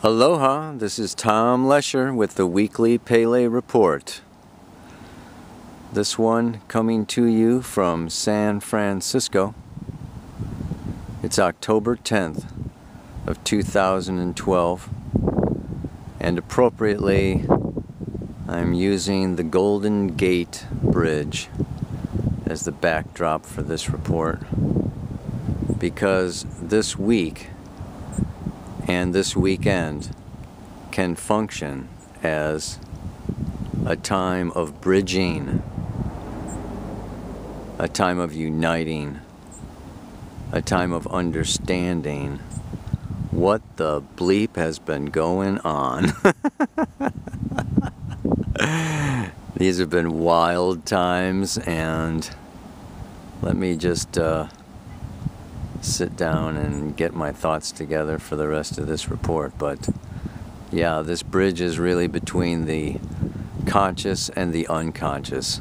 Aloha, this is Tom Lesher with the Weekly Pele Report. This one coming to you from San Francisco. It's October 10th of 2012, and appropriately I'm using the Golden Gate Bridge as the backdrop for this report, because this week and this weekend can function as a time of bridging, a time of uniting, a time of understanding what the bleep has been going on. These have been wild times, and let me just sit down and get my thoughts together for the rest of this report. But yeah, this bridge is really between the conscious and the unconscious,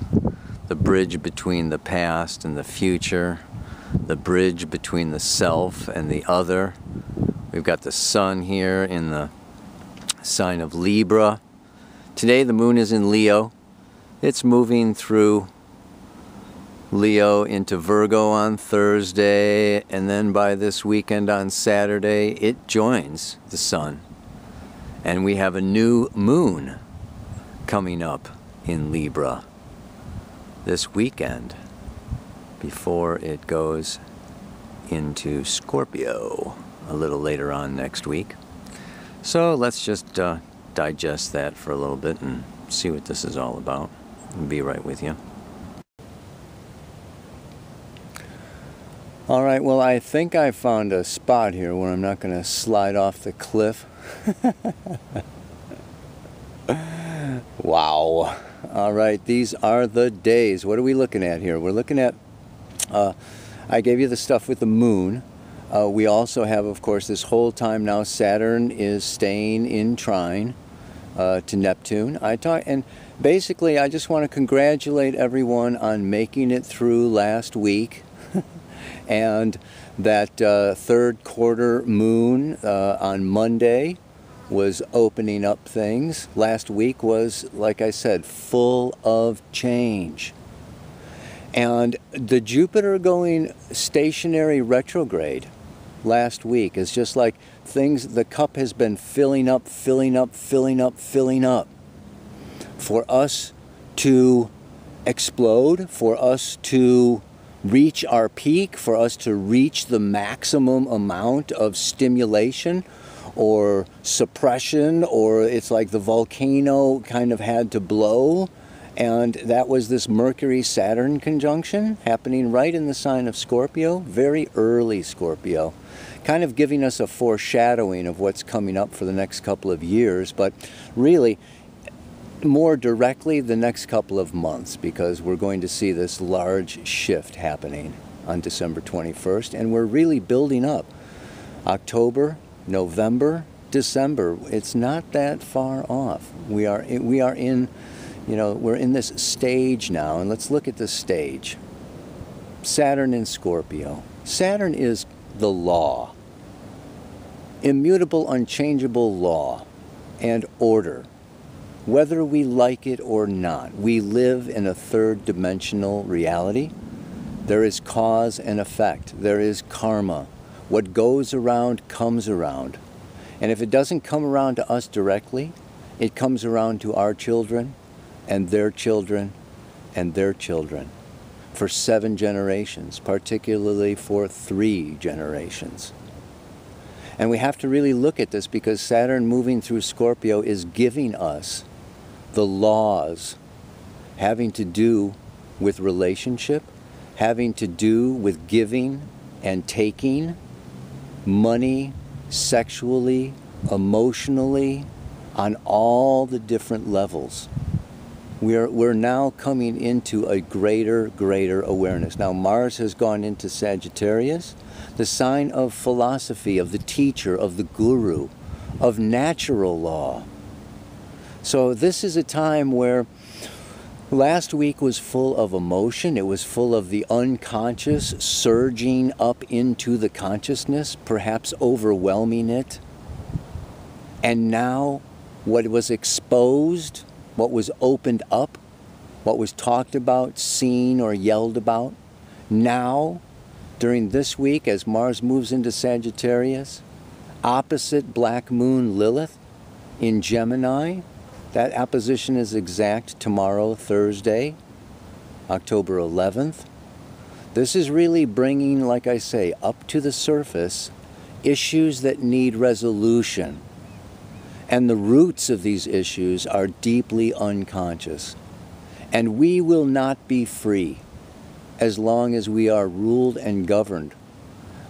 the bridge between the past and the future, the bridge between the self and the other. We've got the sun here in the sign of Libra. Today the moon is in Leo. It's moving through Leo into Virgo on Thursday, and then by this weekend on Saturday it joins the sun, and we have a new moon coming up in Libra this weekend before it goes into Scorpio a little later on next week. So let's just digest that for a little bit and see what this is all about. I'll be right with you. All right, well, I think I found a spot here where I'm not going to slide off the cliff. Wow. All right, these are the days. What are we looking at here? We're looking at, I gave you the stuff with the moon. We also have, of course, this whole time now, Saturn is staying in trine to Neptune. And basically, I just want to congratulate everyone on making it through last week. And that third quarter moon on Monday was opening up things. Last week was, like I said, full of change. And the Jupiter going stationary retrograde last week is just like things, the cup has been filling up, filling up, filling up, filling up. For us to explode, for us to reach our peak, for us to reach the maximum amount of stimulation or suppression, or it's like the volcano kind of had to blow. And that was this Mercury-Saturn conjunction happening right in the sign of Scorpio, very early Scorpio, kind of giving us a foreshadowing of what's coming up for the next couple of years, but really more directly the next couple of months, because we're going to see this large shift happening on December 21st, and we're really building up. October, November, December, it's not that far off. We are in, you know, we're in this stage now, and let's look at the stage. Saturn in Scorpio. Saturn is the law, immutable, unchangeable law and order. Whether we like it or not, we live in a third dimensional reality. There is cause and effect. There is karma. What goes around comes around. And if it doesn't come around to us directly, it comes around to our children and their children and their children for 7 generations, particularly for 3 generations. And we have to really look at this, because Saturn moving through Scorpio is giving us the laws having to do with relationship, having to do with giving and taking, money, sexually, emotionally, on all the different levels. We're now coming into a greater awareness. Now Mars has gone into Sagittarius, the sign of philosophy, of the teacher, of the guru, of natural law. So this is a time where last week was full of emotion. It was full of the unconscious surging up into the consciousness, perhaps overwhelming it. And now what was exposed, what was opened up, what was talked about, seen, or yelled about, now, during this week, as Mars moves into Sagittarius, opposite Black Moon Lilith in Gemini, that opposition is exact tomorrow, Thursday, October 11th. This is really bringing, like I say, up to the surface issues that need resolution. And the roots of these issues are deeply unconscious. And we will not be free as long as we are ruled and governed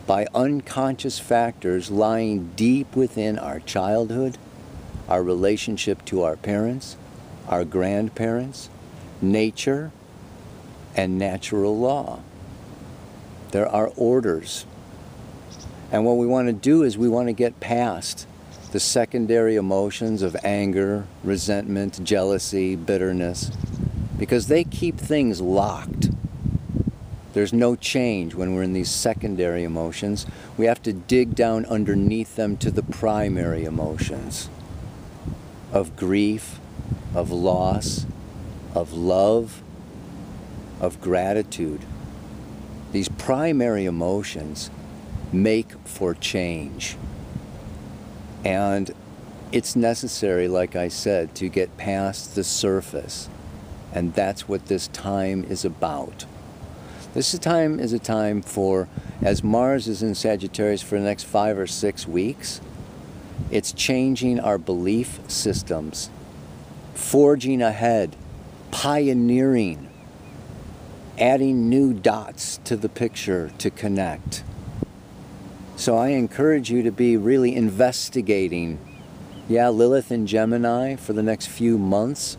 by unconscious factors lying deep within our childhood, our relationship to our parents, our grandparents, nature, and natural law. There are orders. And what we want to do is we want to get past the secondary emotions of anger, resentment, jealousy, bitterness, because they keep things locked. There's no change when we're in these secondary emotions. We have to dig down underneath them to the primary emotions of grief, of loss, of love, of gratitude. These primary emotions make for change. And it's necessary, like I said, to get past the surface. And that's what this time is about. This time is a time for, as Mars is in Sagittarius for the next 5 or 6 weeks, it's changing our belief systems, forging ahead, pioneering, adding new dots to the picture to connect. So I encourage you to be really investigating. Yeah, Lilith in Gemini for the next few months.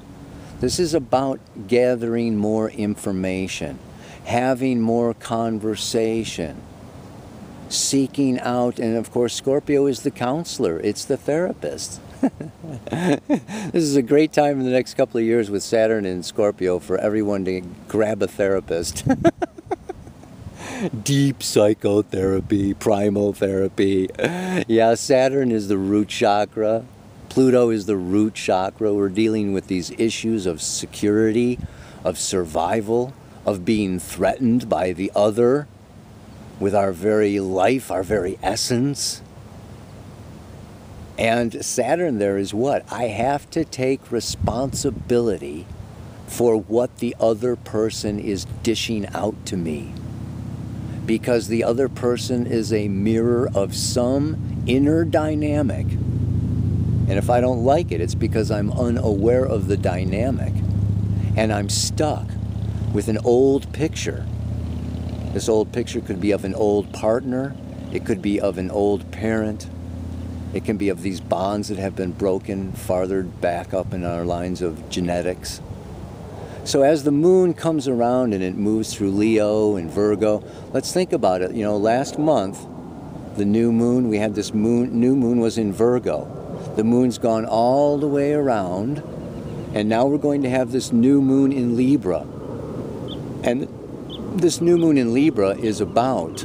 This is about gathering more information, having more conversation, seeking out, and of course Scorpio is the counselor, it's the therapist. This is a great time in the next couple of years with Saturn in Scorpio for everyone to grab a therapist. Deep psychotherapy, primal therapy. Yeah, Saturn is the root chakra. Pluto is the root chakra. We're dealing with these issues of security, of survival, of being threatened by the other with our very life, our very essence. And Saturn there is what? I have to take responsibility for what the other person is dishing out to me. Because the other person is a mirror of some inner dynamic. And if I don't like it, it's because I'm unaware of the dynamic. And I'm stuck with an old picture. This old picture could be of an old partner. It could be of an old parent. It can be of these bonds that have been broken farther back up in our lines of genetics. So as the moon comes around and it moves through Leo and Virgo, let's think about it. You know, last month, the new moon, we had this new moon was in Virgo. The moon's gone all the way around, and now we're going to have this new moon in Libra. And this new moon in Libra is about,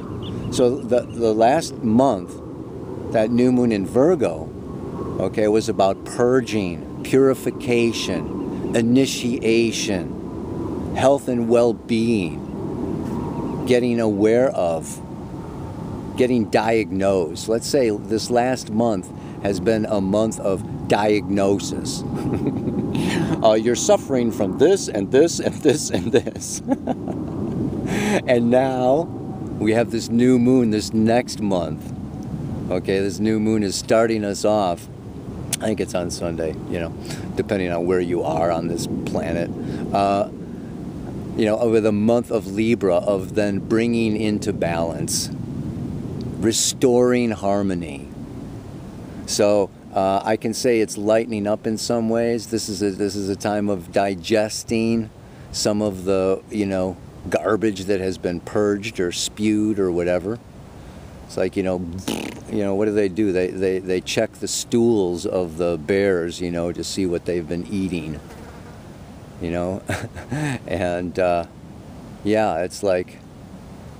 so the last month, that new moon in Virgo, okay, was about purging, purification, initiation, health and well-being, getting aware of, getting diagnosed. Let's say this last month has been a month of diagnosis. You're suffering from this and this and this and this. And now we have this new moon this next month. Okay, this new moon is starting us off. I think it's on Sunday, you know, depending on where you are on this planet. You know, over the month of Libra, of then bringing into balance, restoring harmony. So I can say it's lightening up in some ways. This is a time of digesting some of the, you know, garbage that has been purged or spewed or whatever. It's like, you know, what do? They check the stools of the bears, you know, to see what they've been eating, you know. And yeah, it's like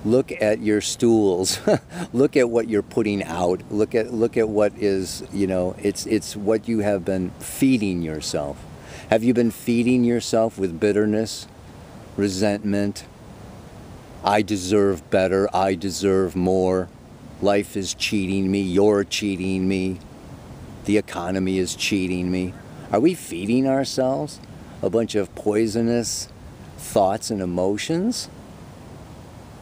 Look at your stools. Look at what you're putting out. Look at what is, it's what you have been feeding yourself. Have you been feeding yourself with bitterness, resentment? I deserve better. I deserve more. Life is cheating me. You're cheating me. The economy is cheating me. Are we feeding ourselves a bunch of poisonous thoughts and emotions?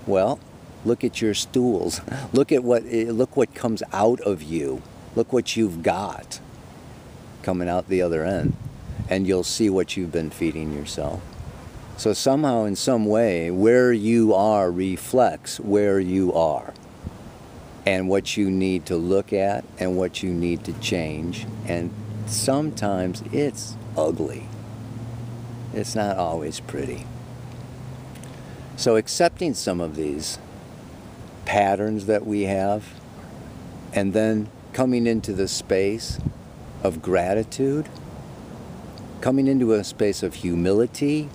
Well, look at your stools. Look what comes out of you. Look what you've got coming out the other end, and you'll see what you've been feeding yourself. So somehow, in some way, where you are reflects where you are, and what you need to look at and what you need to change. And sometimes it's ugly. It's not always pretty. So accepting some of these patterns that we have, and then coming into the space of gratitude, coming into a space of humility,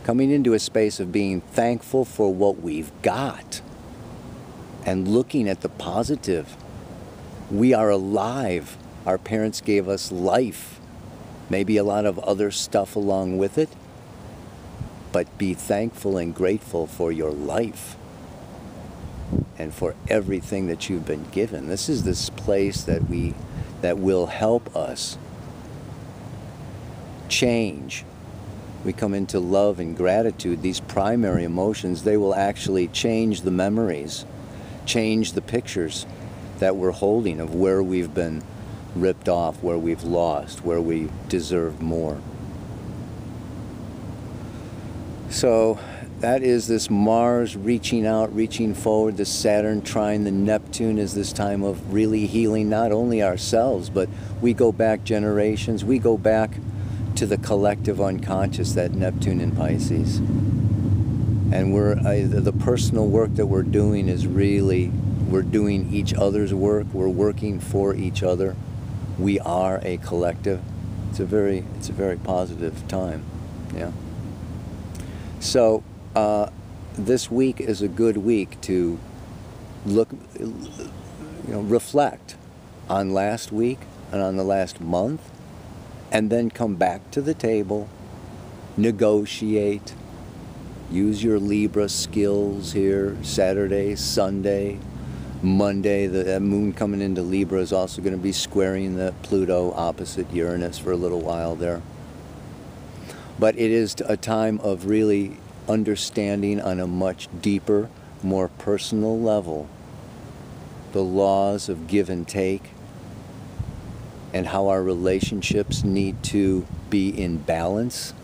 coming into a space of being thankful for what we've got, and looking at the positive. We are alive. Our parents gave us life, maybe a lot of other stuff along with it. But be thankful and grateful for your life and for everything that you've been given. This is this place that will help us change. We come into love and gratitude, these primary emotions. They will actually change the memories, change the pictures that we're holding of where we've been ripped off, where we've lost, where we deserve more. So that is this Mars reaching out, reaching forward. The Saturn trine the Neptune is this time of really healing not only ourselves, but we go back generations. We go back to the collective unconscious, that Neptune in Pisces. And the personal work that we're doing is really, we're doing each other's work. We're working for each other. We are a collective. It's a very positive time. Yeah. So this week is a good week to reflect on last week and on the last month, and then come back to the table, negotiate, use your Libra skills here. Saturday, Sunday, Monday, the moon coming into Libra is also going to be squaring the Pluto opposite Uranus for a little while there. But it is a time of really understanding on a much deeper, more personal level the laws of give and take, and how our relationships need to be in balance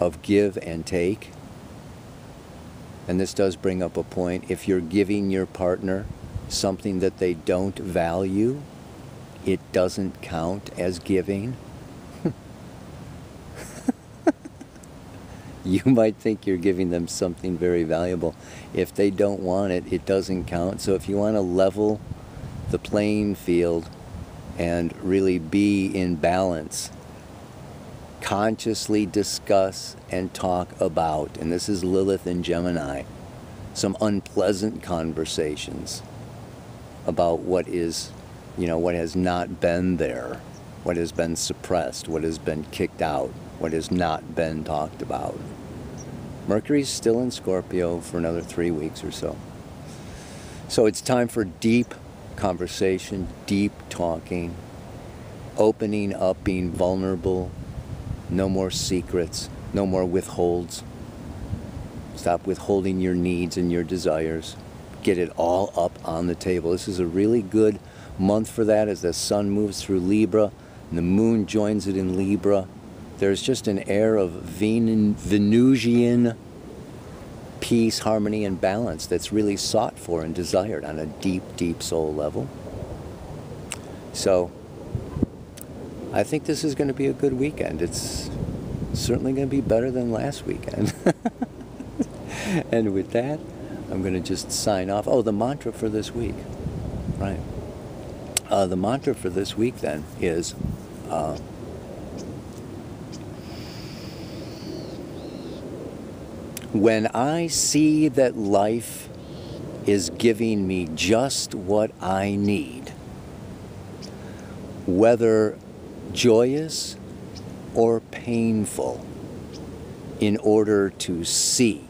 of give and take. And this does bring up a point. If you're giving your partner something that they don't value, it doesn't count as giving. You might think you're giving them something very valuable. If they don't want it, it doesn't count. So if you want to level the playing field and really be in balance, consciously discuss and talk about, and this is Lilith and Gemini, some unpleasant conversations about what is, what has not been there, what has been suppressed, what has been kicked out, what has not been talked about. Mercury's still in Scorpio for another 3 weeks or so. So it's time for deep conversation, deep talking, opening up, being vulnerable. No more secrets, no more withholds. Stop withholding your needs and your desires. Get it all up on the table. This is a really good month for that as the sun moves through Libra and the moon joins it in Libra. There's just an air of Venusian peace, harmony, and balance that's really sought for and desired on a deep, deep soul level. So I think this is going to be a good weekend. It's certainly going to be better than last weekend. And with that, I'm going to just sign off. Oh, the mantra for this week. Right. The mantra for this week then is When I see that life is giving me just what I need, whether joyous or painful, in order to see,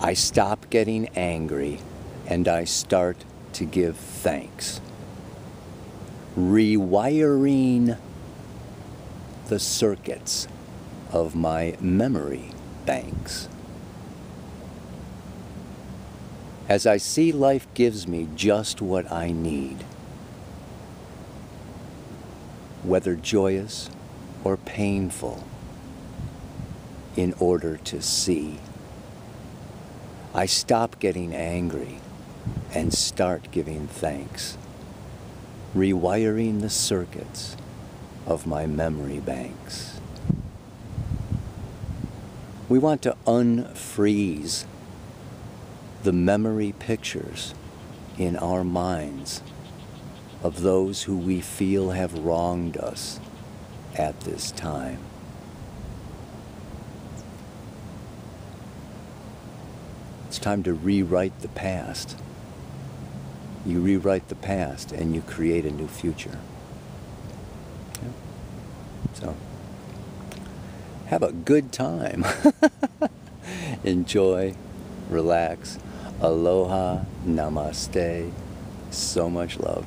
I stop getting angry and I start to give thanks. Rewiring the circuits of my memory banks. As I see life gives me just what I need, whether joyous or painful, in order to see, I stop getting angry and start giving thanks, rewiring the circuits of my memory banks. We want to unfreeze the memory pictures in our minds of those who we feel have wronged us at this time. It's time to rewrite the past. You rewrite the past and you create a new future. Yeah. So, have a good time. Enjoy, relax. Aloha, namaste. So much love.